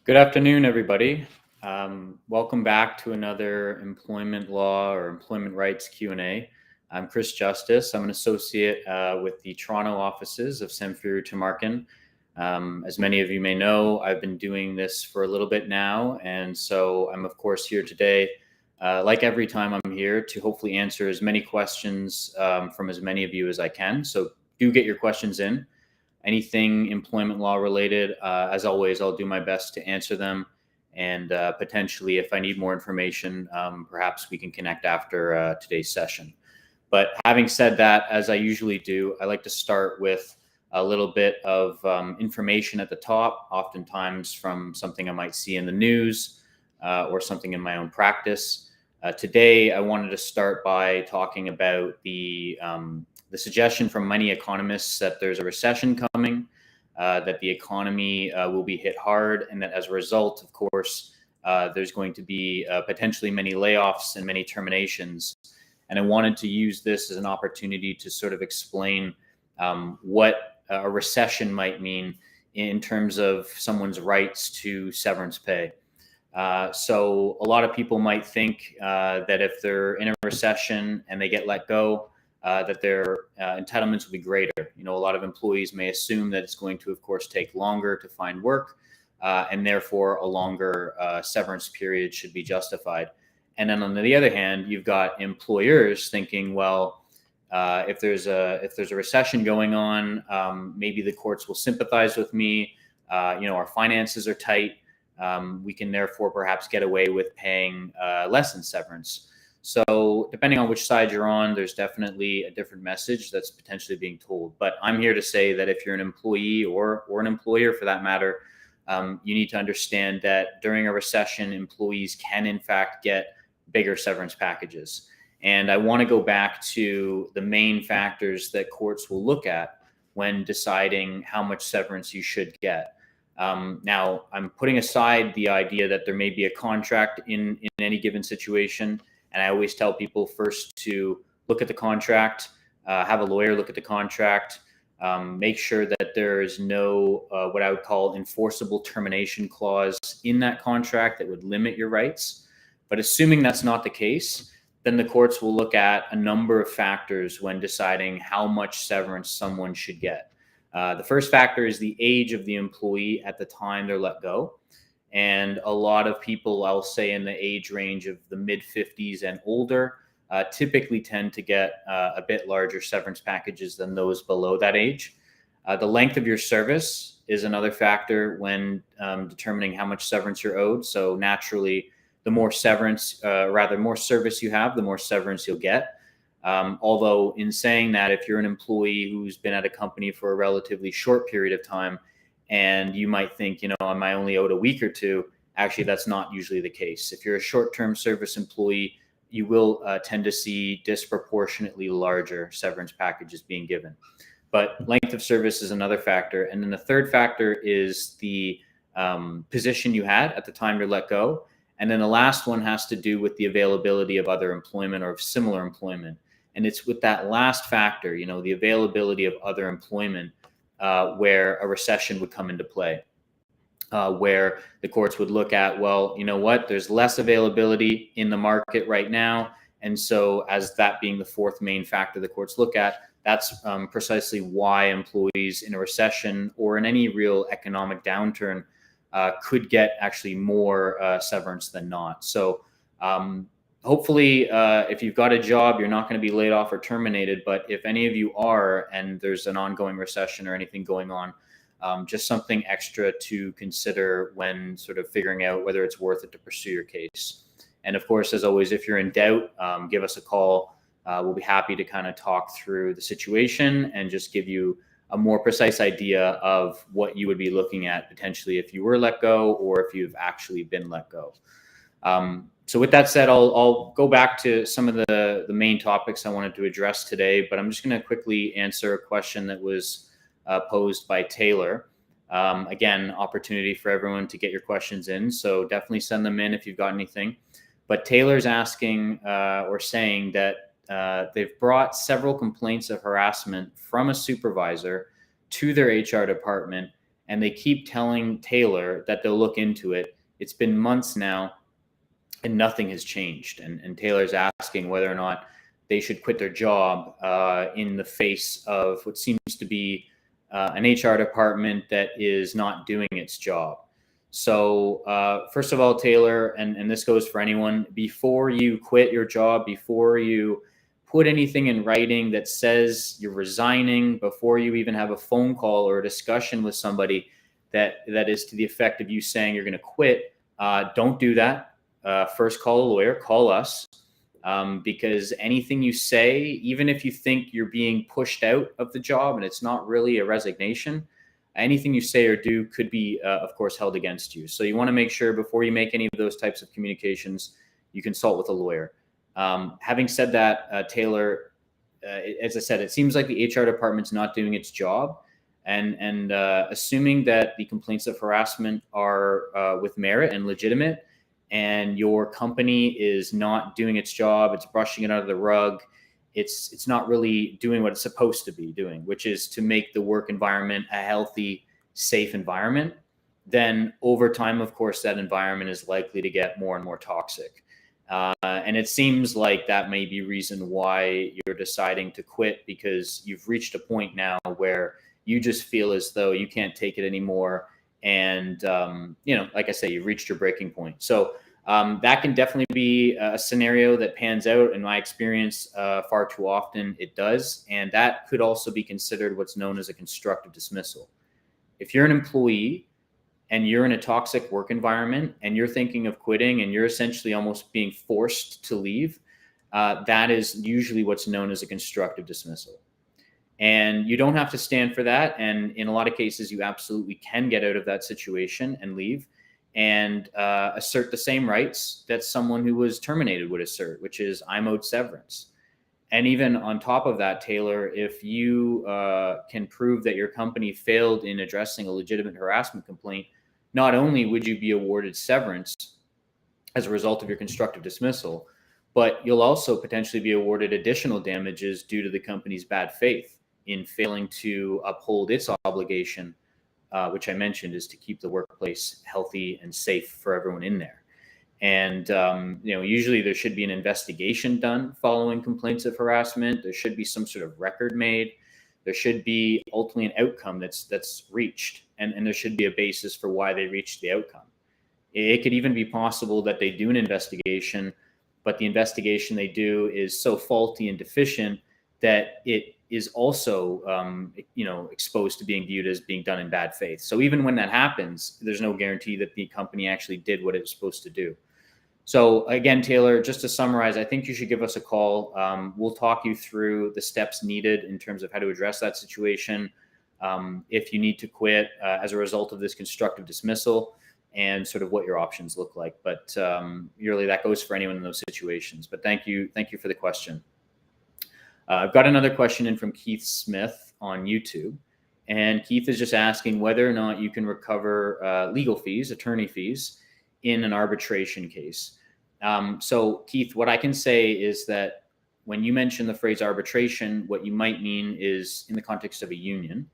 Good afternoon, everybody. Welcome back to another employment law or employment rights Q&A. I'm Chris Justice. I'm an associate with the Toronto offices of Samfiru, Tumarkin. As many of you may know, I've been doing this for a little bit now, and so I'm of course here today, like every time I'm here, to hopefully answer as many questions from as many of you as I can. So do get your questions in. Anything employment law related, as always, I'll do my best to answer them. And potentially, if I need more information, perhaps we can connect after today's session. But having said that, as I usually do, I like to start with a little bit of information at the top, oftentimes from something I might see in the news or something in my own practice. Today, I wanted to start by talking about the suggestion from many economists that there's a recession coming, that the economy will be hit hard, and that as a result, of course, there's going to be potentially many layoffs and many terminations. And I wanted to use this as an opportunity to sort of explain what a recession might mean in terms of someone's rights to severance pay. So a lot of people might think that if they're in a recession and they get let go, that their entitlements will be greater. A lot of employees may assume that it's going to, of course, take longer to find work, and therefore a longer severance period should be justified. And then on the other hand, you've got employers thinking, well, if there's a recession going on, maybe the courts will sympathize with me. Our finances are tight. We can therefore perhaps get away with paying less in severance. So depending on which side you're on, there's definitely a different message that's potentially being told. But I'm here to say that if you're an employee or an employer for that matter, you need to understand that during a recession, employees can in fact get bigger severance packages. And I want to go back to the main factors that courts will look at when deciding how much severance you should get. Now, I'm putting aside the idea that there may be a contract in any given situation. And I always tell people first to look at the contract, have a lawyer look at the contract, make sure that there is no what I would call enforceable termination clause in that contract that would limit your rights. But assuming that's not the case, then the courts will look at a number of factors when deciding how much severance someone should get. The first factor is the age of the employee at the time they're let go. And a lot of people, I'll say in the age range of the mid-50s and older, typically tend to get a bit larger severance packages than those below that age. The length of your service is another factor when determining how much severance you're owed. So naturally, the more more service you have, the more severance you'll get. Although in saying that, if you're an employee who's been at a company for a relatively short period of time, and you might think, am I only owed a week or two? Actually, that's not usually the case. If you're a short-term service employee, you will tend to see disproportionately larger severance packages being given. But length of service is another factor. And then the third factor is the position you had at the time you're let go. And then the last one has to do with the availability of other employment or of similar employment. And it's with that last factor, the availability of other employment, where a recession would come into play, where the courts would look at, well, you know what, there's less availability in the market right now. And so as that being the fourth main factor the courts look at, that's precisely why employees in a recession or in any real economic downturn could get actually more severance than not. So hopefully, if you've got a job, you're not going to be laid off or terminated. But if any of you are, and there's an ongoing recession or anything going on, just something extra to consider when sort of figuring out whether it's worth it to pursue your case. And of course, as always, if you're in doubt, give us a call. We'll be happy to kind of talk through the situation and just give you a more precise idea of what you would be looking at potentially if you were let go or if you've actually been let go. So with that said, I'll go back to some of the main topics I wanted to address today, but I'm just going to quickly answer a question that was posed by Taylor. Again, opportunity for everyone to get your questions in, so definitely send them in if you've got anything. But Taylor's asking or saying that they've brought several complaints of harassment from a supervisor to their HR department, and they keep telling Taylor that they'll look into it. It's been months now, and nothing has changed. And Taylor's asking whether or not they should quit their job in the face of what seems to be an HR department that is not doing its job. So first of all, Taylor, and this goes for anyone, before you quit your job, before you put anything in writing that says you're resigning, before you even have a phone call or a discussion with somebody that is to the effect of you saying you're going to quit, don't do that. First, call a lawyer, call us, because anything you say, even if you think you're being pushed out of the job and it's not really a resignation, anything you say or do could be, of course, held against you. So you want to make sure before you make any of those types of communications, you consult with a lawyer. Having said that, Taylor, as I said, it seems like the HR department's not doing its job. And assuming that the complaints of harassment are with merit and legitimate, and your company is not doing its job, it's brushing it under the rug, it's not really doing what it's supposed to be doing, which is to make the work environment a healthy, safe environment, then over time, of course, that environment is likely to get more and more toxic. And it seems like that may be reason why you're deciding to quit, because you've reached a point now where you just feel as though you can't take it anymore. And, like I say, you've reached your breaking point. So that can definitely be a scenario that pans out. In my experience, far too often it does. And that could also be considered what's known as a constructive dismissal. If you're an employee and you're in a toxic work environment and you're thinking of quitting and you're essentially almost being forced to leave, that is usually what's known as a constructive dismissal. And you don't have to stand for that. And in a lot of cases, you absolutely can get out of that situation and leave and assert the same rights that someone who was terminated would assert, which is I'm owed severance. And even on top of that, Taylor, if you can prove that your company failed in addressing a legitimate harassment complaint, not only would you be awarded severance as a result of your constructive dismissal, but you'll also potentially be awarded additional damages due to the company's bad faith in failing to uphold its obligation, which I mentioned is to keep the workplace healthy and safe for everyone in there. And, usually there should be an investigation done following complaints of harassment. There should be some sort of record made. There should be ultimately an outcome that's reached, and there should be a basis for why they reached the outcome. It could even be possible that they do an investigation, but the investigation they do is so faulty and deficient that it is also, exposed to being viewed as being done in bad faith. So even when that happens, there's no guarantee that the company actually did what it was supposed to do. So again, Taylor, just to summarize, I think you should give us a call. We'll talk you through the steps needed in terms of how to address that situation. If you need to quit as a result of this constructive dismissal, and sort of what your options look like. But really, that goes for anyone in those situations. But thank you for the question. I've got another question in from Keith Smith on YouTube. And Keith is just asking whether or not you can recover legal fees, attorney fees, in an arbitration case. So Keith, what I can say is that when you mention the phrase arbitration, what you might mean is in the context of a union.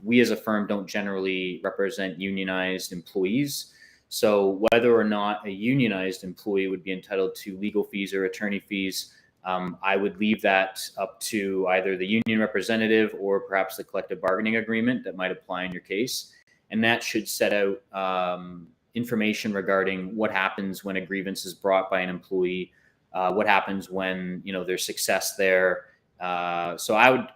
We as a firm don't generally represent unionized employees. So whether or not a unionized employee would be entitled to legal fees or attorney fees, I would leave that up to either the union representative or perhaps the collective bargaining agreement that might apply in your case. And that should set out information regarding what happens when a grievance is brought by an employee, what happens when there's success there. So I would,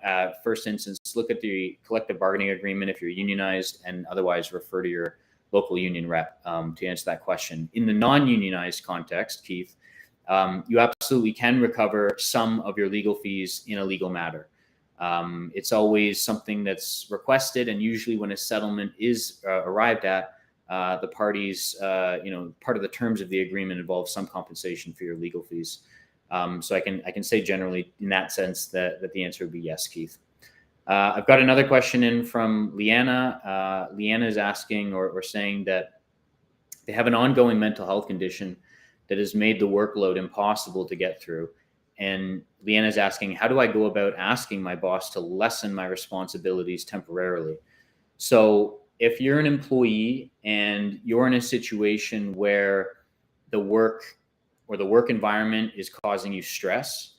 first instance, look at the collective bargaining agreement if you're unionized, and otherwise refer to your local union rep to answer that question. In the non-unionized context, Keith, you absolutely can recover some of your legal fees in a legal matter. It's always something that's requested, and usually when a settlement is arrived at, the parties, part of the terms of the agreement involves some compensation for your legal fees. So I can say generally in that sense that the answer would be yes, Keith. I've got another question in from Leanna. Leanna is asking or saying that they have an ongoing mental health condition that has made the workload impossible to get through. And Leanna is asking, how do I go about asking my boss to lessen my responsibilities temporarily? So if you're an employee and you're in a situation where the work or the work environment is causing you stress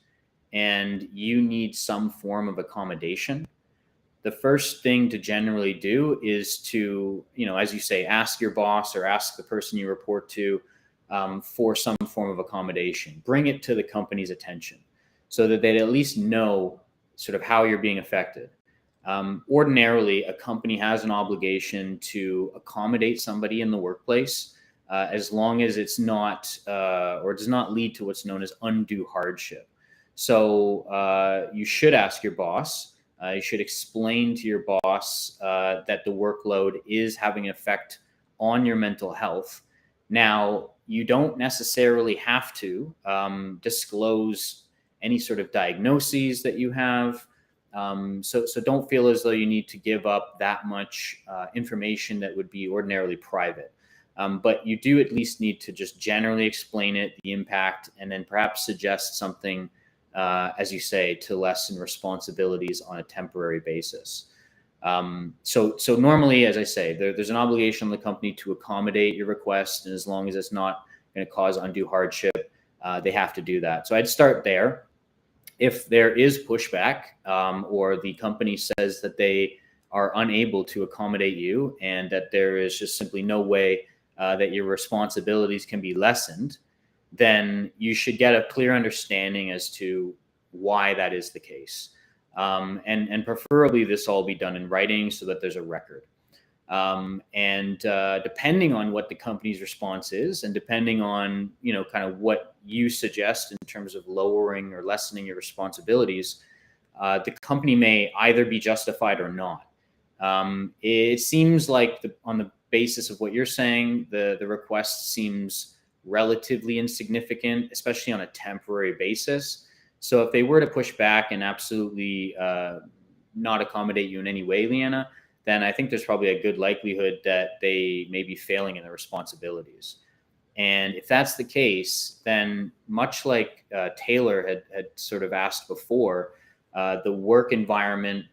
and you need some form of accommodation, the first thing to generally do is to, as you say, ask your boss or ask the person you report to for some form of accommodation. Bring it to the company's attention so that they at least know sort of how you're being affected. Ordinarily, a company has an obligation to accommodate somebody in the workplace as long as it's not or does not lead to what's known as undue hardship. So you should ask your boss. You should explain to your boss that the workload is having an effect on your mental health. Now, you don't necessarily have to disclose any sort of diagnoses that you have. So don't feel as though you need to give up that much information that would be ordinarily private. But you do at least need to just generally explain it, the impact, and then perhaps suggest something, as you say, to lessen responsibilities on a temporary basis. So normally, as I say, there's an obligation on the company to accommodate your request, and as long as it's not going to cause undue hardship, they have to do that. So I'd start there. If there is pushback or the company says that they are unable to accommodate you and that there is just simply no way that your responsibilities can be lessened, then you should get a clear understanding as to why that is the case. And preferably this all be done in writing so that there's a record. And depending on what the company's response is, and depending on, kind of what you suggest in terms of lowering or lessening your responsibilities, the company may either be justified or not. It seems like on the basis of what you're saying, the request seems relatively insignificant, especially on a temporary basis. So if they were to push back and absolutely not accommodate you in any way, Leanna, then I think there's probably a good likelihood that they may be failing in their responsibilities. And if that's the case, then much like Taylor had sort of asked before, the work environment,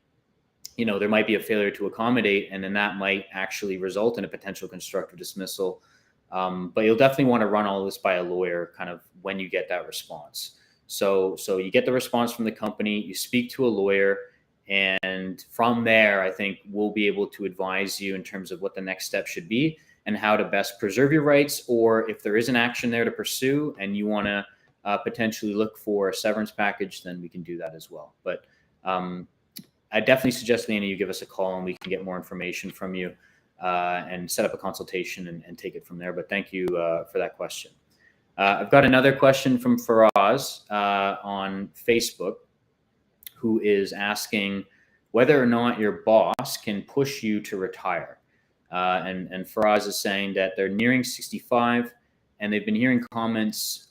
there might be a failure to accommodate, and then that might actually result in a potential constructive dismissal. But you'll definitely want to run all this by a lawyer kind of when you get that response. So you get the response from the company, you speak to a lawyer, and from there, I think we'll be able to advise you in terms of what the next step should be and how to best preserve your rights, or if there is an action there to pursue and you want to potentially look for a severance package, then we can do that as well. But I definitely suggest, Lena, you give us a call and we can get more information from you and set up a consultation and take it from there. But thank you for that question. I've got another question from Faraz on Facebook, who is asking whether or not your boss can push you to retire. And Faraz is saying that they're nearing 65 and they've been hearing comments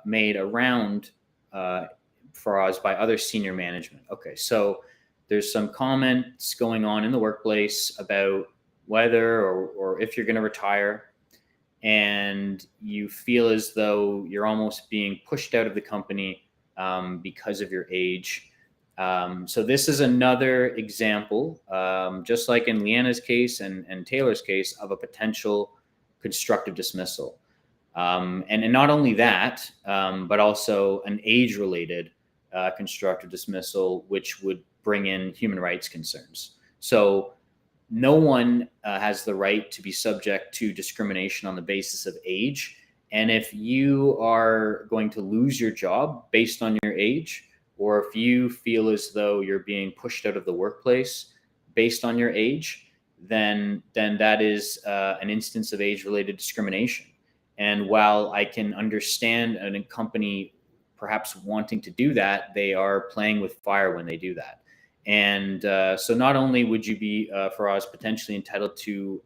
made around Faraz by other senior management. Okay, so there's some comments going on in the workplace about whether or if you're going to retire, and you feel as though you're almost being pushed out of the company because of your age. So this is another example, just like in Leanna's case and Taylor's case, of a potential constructive dismissal. And not only that, but also an age-related constructive dismissal, which would bring in human rights concerns. So no one has the right to be subject to discrimination on the basis of age. And if you are going to lose your job based on your age, or if you feel as though you're being pushed out of the workplace based on your age, then that is an instance of age-related discrimination. And while I can understand a company perhaps wanting to do that, they are playing with fire when they do that. And so not only would you be, for us, potentially entitled to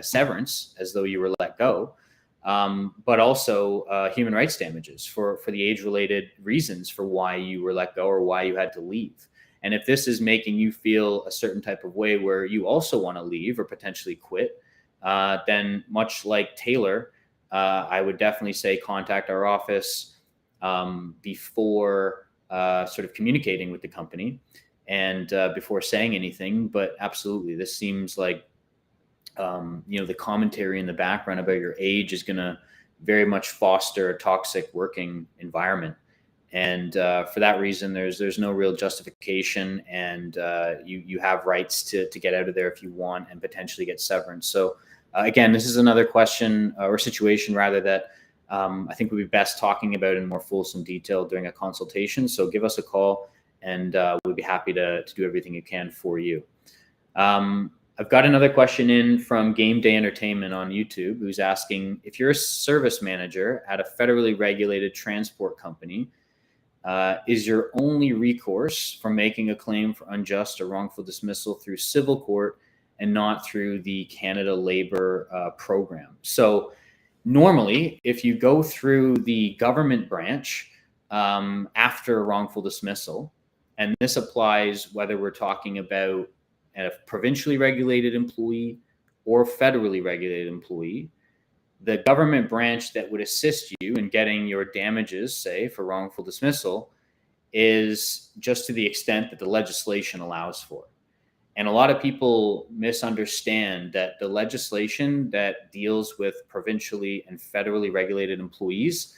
severance as though you were let go, but also human rights damages for the age-related reasons for why you were let go or why you had to leave. And if this is making you feel a certain type of way where you also want to leave or potentially quit, then much like Taylor, I would definitely say contact our office before sort of communicating with the company and before saying anything. But absolutely, this seems like the commentary in the background about your age is going to very much foster a toxic working environment. And for that reason, there's no real justification, and you have rights to get out of there if you want, and potentially get severance. So again, this is another question or situation rather that I think would be best talking about in more fulsome detail during a consultation. So give us a call, and we'd be happy to do everything you can for you. I've got another question in from Game Day Entertainment on YouTube, who's asking, if you're a service manager at a federally regulated transport company, is your only recourse for making a claim for unjust or wrongful dismissal through civil court and not through the Canada Labor program? So normally, if you go through the government branch after a wrongful dismissal, and this applies whether we're talking about a provincially regulated employee or federally regulated employee, the government branch that would assist you in getting your damages, say, for wrongful dismissal, is just to the extent that the legislation allows for. And a lot of people misunderstand that the legislation that deals with provincially and federally regulated employees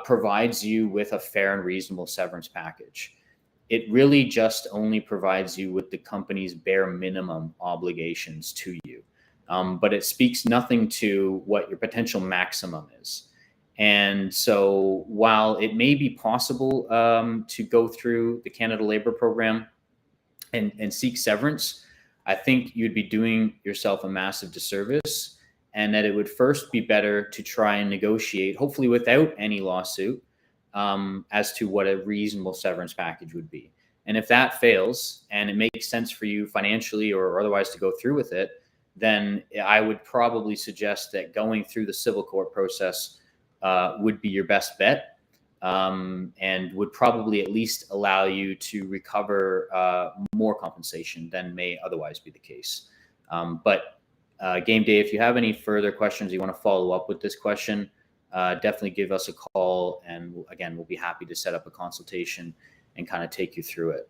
provides you with a fair and reasonable severance package. It really just only provides you with the company's bare minimum obligations to you. But it speaks nothing to what your potential maximum is. And so while it may be possible to go through the Canada Labor program and seek severance, I think you'd be doing yourself a massive disservice, and that it would first be better to try and negotiate, hopefully without any lawsuit, as to what a reasonable severance package would be. And if that fails and it makes sense for you financially or otherwise to go through with it, then I would probably suggest that going through the civil court process would be your best bet, and would probably at least allow you to recover more compensation than may otherwise be the case. But Game Day, if you have any further questions, you want to follow up with this question, definitely give us a call, and again, we'll be happy to set up a consultation and kind of take you through it.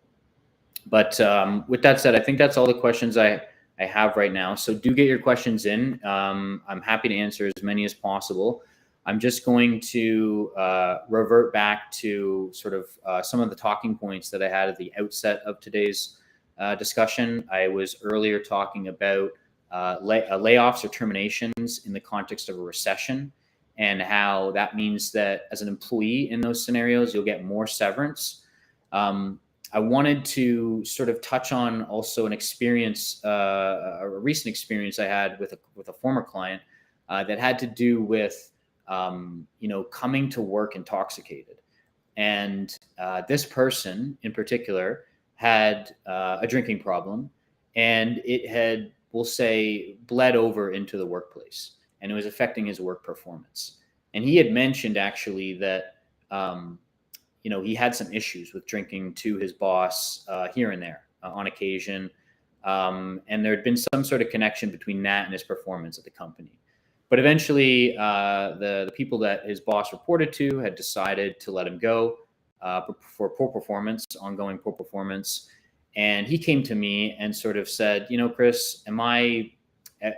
But with that said, I think that's all the questions I have right now. So do get your questions in. I'm happy to answer as many as possible. I'm just going to revert back to sort of some of the talking points that I had at the outset of today's discussion. I was earlier talking about layoffs or terminations in the context of a recession, and how that means that as an employee in those scenarios, you'll get more severance. I wanted to sort of touch on also an experience, a recent experience I had with a former client that had to do with coming to work intoxicated. And this person in particular had a drinking problem, and it had, we'll say, bled over into the workplace, and it was affecting his work performance. And he had mentioned actually that, he had some issues with drinking to his boss here and there on occasion. And there had been some sort of connection between that and his performance at the company. But eventually, the people that his boss reported to had decided to let him go for poor performance, ongoing poor performance. And he came to me and sort of said, Chris, am I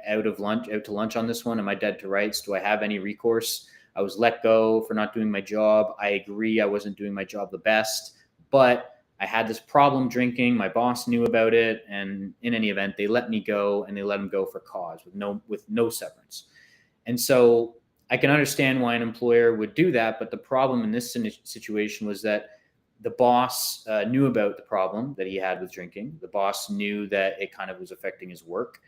out to lunch on this one? Am I dead to rights? Do I have any recourse? I was let go for not doing my job. I agree I wasn't doing my job the best, but I had this problem drinking. My boss knew about it. And in any event, they let me go, and they let him go for cause with no severance. And so I can understand why an employer would do that. But the problem in this situation was that the boss knew about the problem that he had with drinking. The boss knew that it kind of was affecting his work,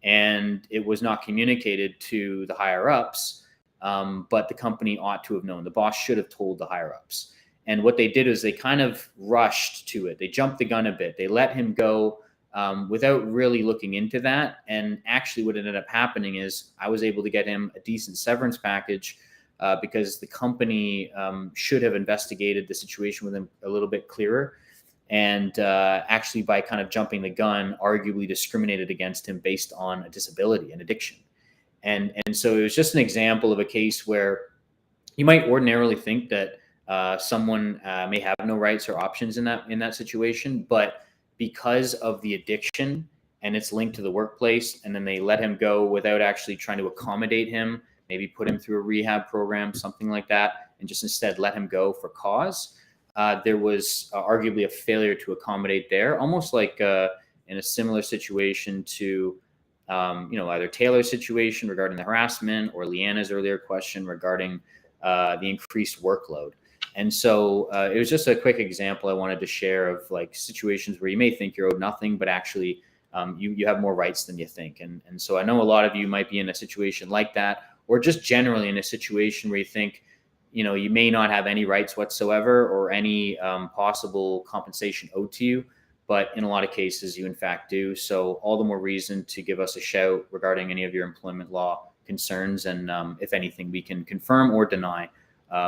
and it was not communicated to the higher ups. But the company ought to have known. The boss should have told the higher ups. And what they did is they kind of rushed to it. They jumped the gun a bit. They let him go without really looking into that. And actually what ended up happening is I was able to get him a decent severance package because the company should have investigated the situation with him a little bit clearer. And actually by kind of jumping the gun, arguably discriminated against him based on a disability, an addiction. And so it was just an example of a case where you might ordinarily think that someone may have no rights or options in that situation, but because of the addiction and it's linked to the workplace, and then they let him go without actually trying to accommodate him, maybe put him through a rehab program, something like that, and just instead let him go for cause, there was arguably a failure to accommodate there, almost like in a similar situation to either Taylor's situation regarding the harassment or Leanna's earlier question regarding the increased workload. And so it was just a quick example I wanted to share of like situations where you may think you're owed nothing, but actually you have more rights than you think. And so I know a lot of you might be in a situation like that, or just generally in a situation where you think, you may not have any rights whatsoever or any possible compensation owed to you. But in a lot of cases, you in fact do. So all the more reason to give us a shout regarding any of your employment law concerns. And if anything, we can confirm or deny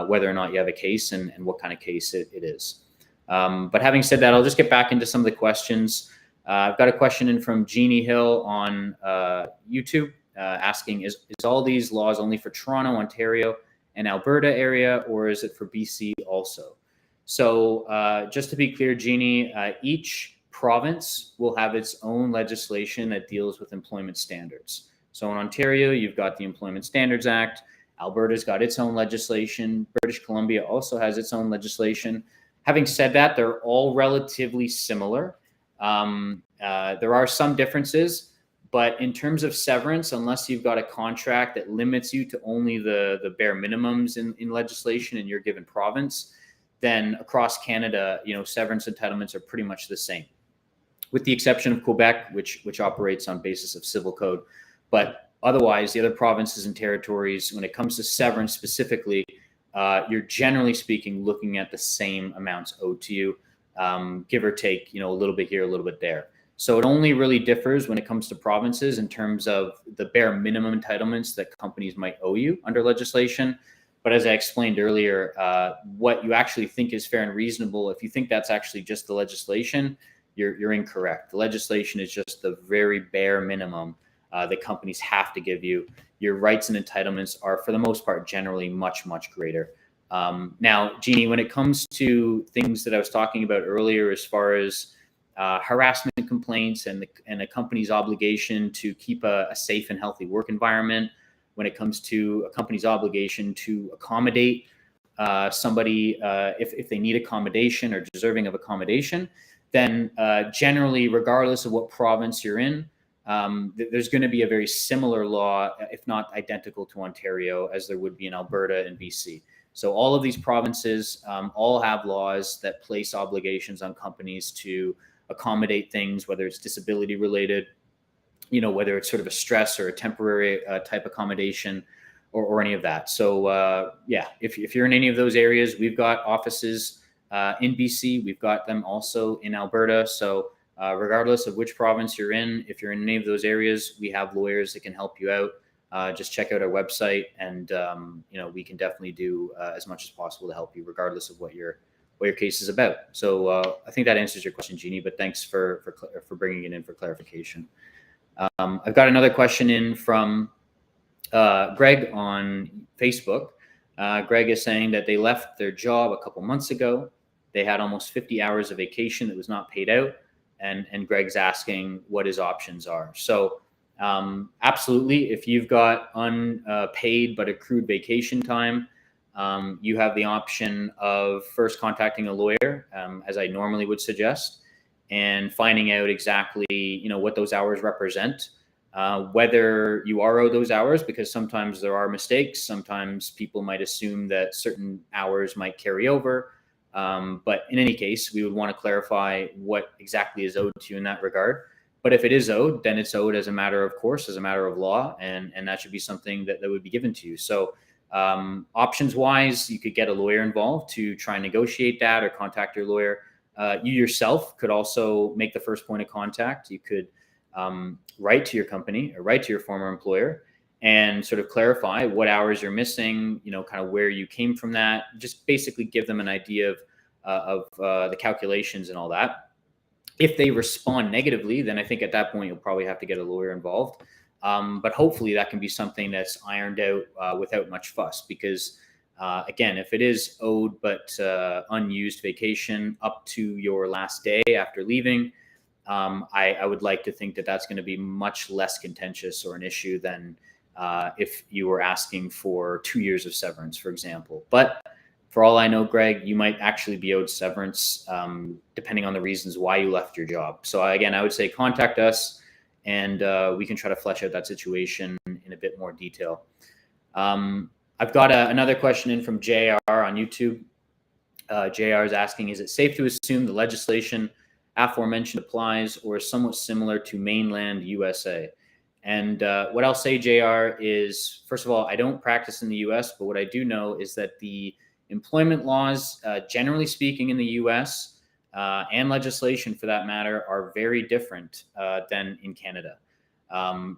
whether or not you have a case and what kind of case it is. But having said that, I'll just get back into some of the questions. I've got a question in from Jeannie Hill on YouTube asking, is all these laws only for Toronto, Ontario, and Alberta area, or is it for BC also? So just to be clear, Jeannie, each province will have its own legislation that deals with employment standards. So in Ontario, you've got the Employment Standards Act. Alberta's got its own legislation. British Columbia also has its own legislation. Having said that, they're all relatively similar. There are some differences, but in terms of severance, unless you've got a contract that limits you to only the bare minimums in legislation in your given province, then across Canada, severance entitlements are pretty much the same, with the exception of Quebec, which operates on basis of civil code. But otherwise, the other provinces and territories, when it comes to severance specifically, you're generally speaking looking at the same amounts owed to you, give or take, a little bit here, a little bit there. So it only really differs when it comes to provinces in terms of the bare minimum entitlements that companies might owe you under legislation. But as I explained earlier, what you actually think is fair and reasonable, if you think that's actually just the legislation, you're incorrect. The legislation is just the very bare minimum that companies have to give you. Your rights and entitlements are, for the most part, generally much, much greater. Now, Jeannie, when it comes to things that I was talking about earlier, as far as harassment complaints and a company's obligation to keep a safe and healthy work environment, when it comes to a company's obligation to accommodate somebody if they need accommodation or deserving of accommodation, then generally, regardless of what province you're in, there's going to be a very similar law, if not identical to Ontario, as there would be in Alberta and BC. So all of these provinces all have laws that place obligations on companies to accommodate things, whether it's disability related, whether it's sort of a stress or a temporary type accommodation or any of that. So if you're in any of those areas, we've got offices in BC, we've got them also in Alberta. So regardless of which province you're in, if you're in any of those areas, we have lawyers that can help you out. Just check out our website, and we can definitely do as much as possible to help you, regardless of what your case is about. So I think that answers your question, Jeannie. But thanks for bringing it in for clarification. I've got another question in from Greg on Facebook. Greg is saying that they left their job a couple months ago. They had almost 50 hours of vacation that was not paid out. And Greg's asking what his options are. So absolutely, if you've got unpaid but accrued vacation time, you have the option of first contacting a lawyer, as I normally would suggest, and finding out exactly what those hours represent, whether you are owed those hours, because sometimes there are mistakes. Sometimes people might assume that certain hours might carry over. But in any case, we would want to clarify what exactly is owed to you in that regard. But if it is owed, then it's owed as a matter of course, as a matter of law, and that should be something that would be given to you. So options wise, you could get a lawyer involved to try and negotiate that, or contact your lawyer. You yourself could also make the first point of contact. You could write to your company or write to your former employer and sort of clarify what hours you're missing, kind of where you came from that. Just basically give them an idea of the calculations and all that. If they respond negatively, then I think at that point you'll probably have to get a lawyer involved. But hopefully that can be something that's ironed out without much fuss, because again, if it is owed but unused vacation up to your last day after leaving, I would like to think that that's going to be much less contentious or an issue than if you were asking for 2 years of severance, for example. But for all I know, Greg, you might actually be owed severance depending on the reasons why you left your job. So again, I would say contact us and we can try to flesh out that situation in a bit more detail. I've got another question in from JR on YouTube. JR is asking, is it safe to assume the legislation aforementioned applies or is somewhat similar to mainland USA? And what I'll say, JR, is, first of all, I don't practice in the US, but what I do know is that the employment laws, generally speaking in the US, and legislation for that matter, are very different than in Canada.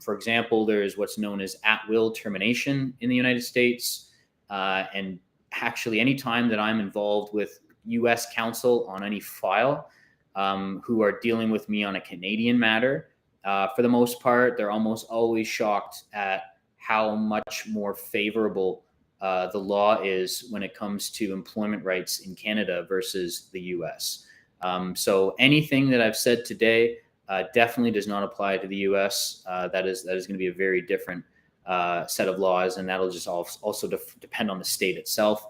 For example, there's what's known as at-will termination in the United States. And actually, any time that I'm involved with US counsel on any file who are dealing with me on a Canadian matter, for the most part, they're almost always shocked at how much more favorable the law is when it comes to employment rights in Canada versus the US. So anything that I've said today definitely does not apply to the US. That is going to be a very different set of laws, and that'll just also depend on the state itself.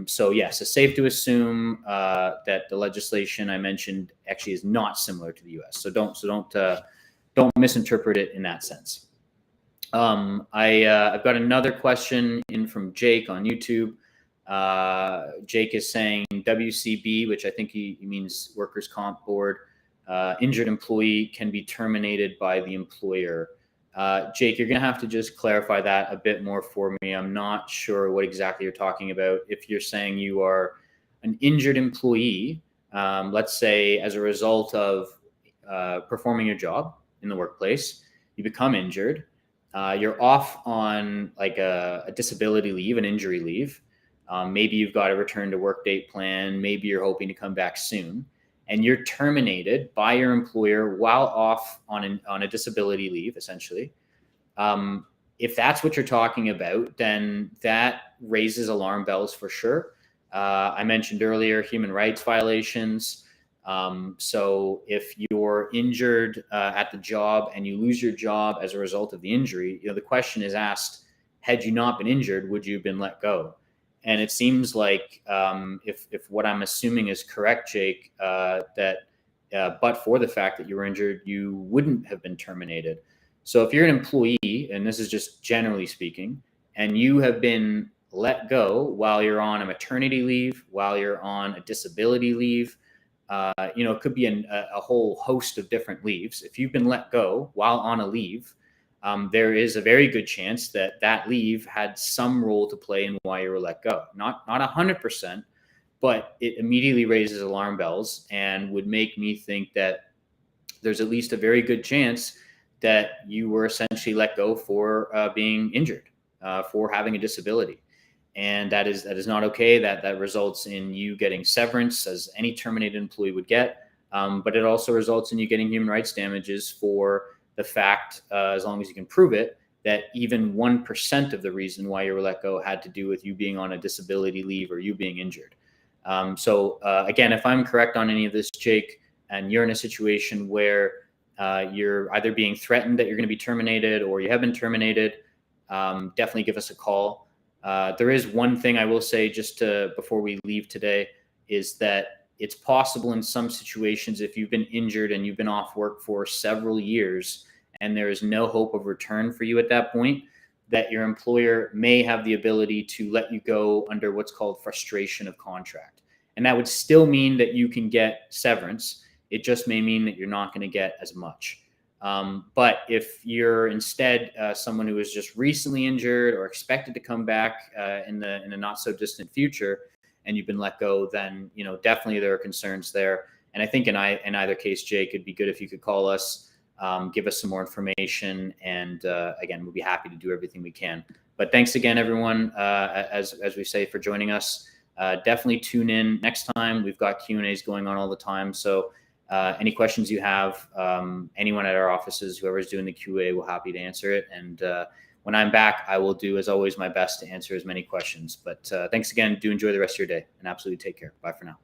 So yes, it's safe to assume that the legislation I mentioned actually is not similar to the US. So don't misinterpret it in that sense. I've got another question in from Jake on YouTube. Jake is saying WCB, which I think he means Workers' Comp Board, injured employee can be terminated by the employer. Jake, you're going to have to just clarify that a bit more for me. I'm not sure what exactly you're talking about. If you're saying you are an injured employee, let's say as a result of performing your job in the workplace, you become injured. You're off on like a disability leave, an injury leave. Maybe you've got a return to work date plan. Maybe you're hoping to come back soon. And you're terminated by your employer while off on a disability leave, essentially. If that's what you're talking about, then that raises alarm bells for sure. I mentioned earlier human rights violations. So if you're injured at the job and you lose your job as a result of the injury, the question is asked, had you not been injured, would you have been let go? And it seems like if what I'm assuming is correct, Jake, that but for the fact that you were injured, you wouldn't have been terminated. So if you're an employee, and this is just generally speaking, and you have been let go while you're on a maternity leave, while you're on a disability leave, it could be a whole host of different leaves. If you've been let go while on a leave, there is a very good chance that that leave had some role to play in why you were let go. Not 100%, but it immediately raises alarm bells and would make me think that there's at least a very good chance that you were essentially let go for being injured, for having a disability. And that is not okay. That results in you getting severance, as any terminated employee would get. But it also results in you getting human rights damages for the fact, as long as you can prove it, that even 1% of the reason why you were let go had to do with you being on a disability leave or you being injured. So again, if I'm correct on any of this, Jake, and you're in a situation where you're either being threatened that you're going to be terminated or you have been terminated, definitely give us a call. There is one thing I will say before we leave today, is that it's possible in some situations, if you've been injured and you've been off work for several years and there is no hope of return for you at that point, that your employer may have the ability to let you go under what's called frustration of contract. And that would still mean that you can get severance. It just may mean that you're not going to get as much. But if you're instead someone who was just recently injured or expected to come back in the not so distant future, and you've been let go, then definitely there are concerns there. And I think in either case, Jake, it'd be good if you could call us, give us some more information, and again, we'll be happy to do everything we can. But thanks again, everyone, as we say, for joining us. Definitely tune in next time. We've got Q&As going on all the time, so any questions you have, anyone at our offices, whoever's doing the QA, we're happy to answer it. And when I'm back, I will do, as always, my best to answer as many questions. But thanks again. Do enjoy the rest of your day, and absolutely take care. Bye for now.